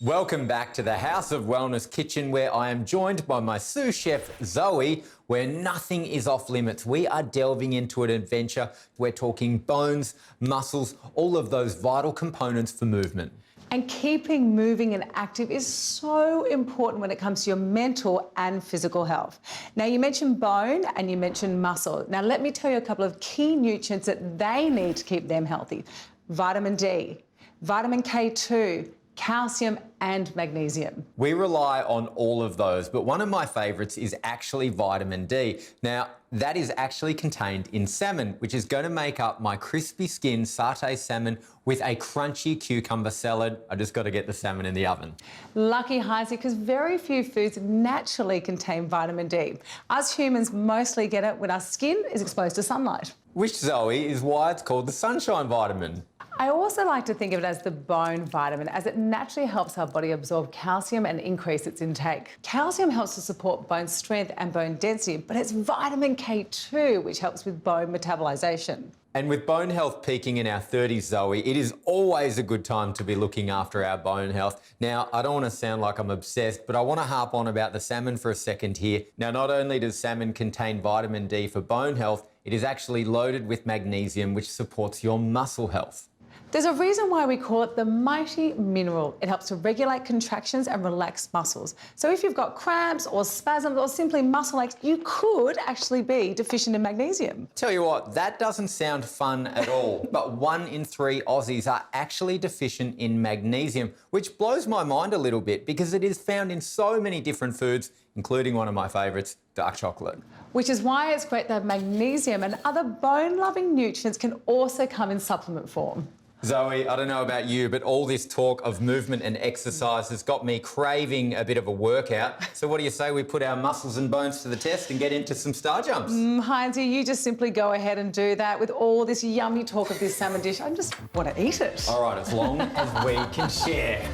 Welcome back to the House of Wellness kitchen, where I am joined by my sous chef Zoe, where nothing is off limits. We are delving into an adventure. We're talking bones, muscles, all of those vital components for movement. And keeping moving and active is so important when it comes to your mental and physical health. Now, you mentioned bone and you mentioned muscle. Now, let me tell you a couple of key nutrients that they need to keep them healthy. Vitamin D, vitamin K2, calcium and magnesium. We rely on all of those, but one of my favourites is actually vitamin D. Now, that is actually contained in salmon, which is going to make up my crispy skin satay salmon with a crunchy cucumber salad. I just got to get the salmon in the oven. Lucky Hinsey, because very few foods naturally contain vitamin D. Us humans mostly get it when our skin is exposed to sunlight. Which, Zoe, is why it's called the sunshine vitamin. I also like to think of it as the bone vitamin, as it naturally helps our body absorb calcium and increase its intake. Calcium helps to support bone strength and bone density, but it's vitamin K2 which helps with bone metabolisation. And with bone health peaking in our 30s, Zoe, it is always a good time to be looking after our bone health. Now, I don't want to sound like I'm obsessed, but I want to harp on about the salmon for a second here. Now, not only does salmon contain vitamin D for bone health, it is actually loaded with magnesium, which supports your muscle health. There's a reason why we call it the mighty mineral. It helps to regulate contractions and relax muscles. So if you've got cramps or spasms or simply muscle aches, you could actually be deficient in magnesium. Tell you what, that doesn't sound fun at all. But 1 in 3 Aussies are actually deficient in magnesium, which blows my mind a little bit because it is found in so many different foods, including one of my favourites, dark chocolate. Which is why it's great that magnesium and other bone-loving nutrients can also come in supplement form. Zoe, I don't know about you, but all this talk of movement and exercise has got me craving a bit of a workout. So what do you say we put our muscles and bones to the test and get into some star jumps? Hinsey, you just simply go ahead and do that with all this yummy talk of this salmon dish. I just want to eat it. All right, as long as we can share.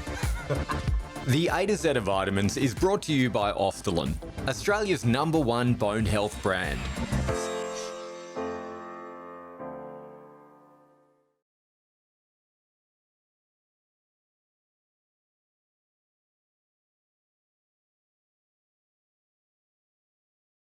The A to Z of Vitamins is brought to you by Ostelin, Australia's #1 bone health brand.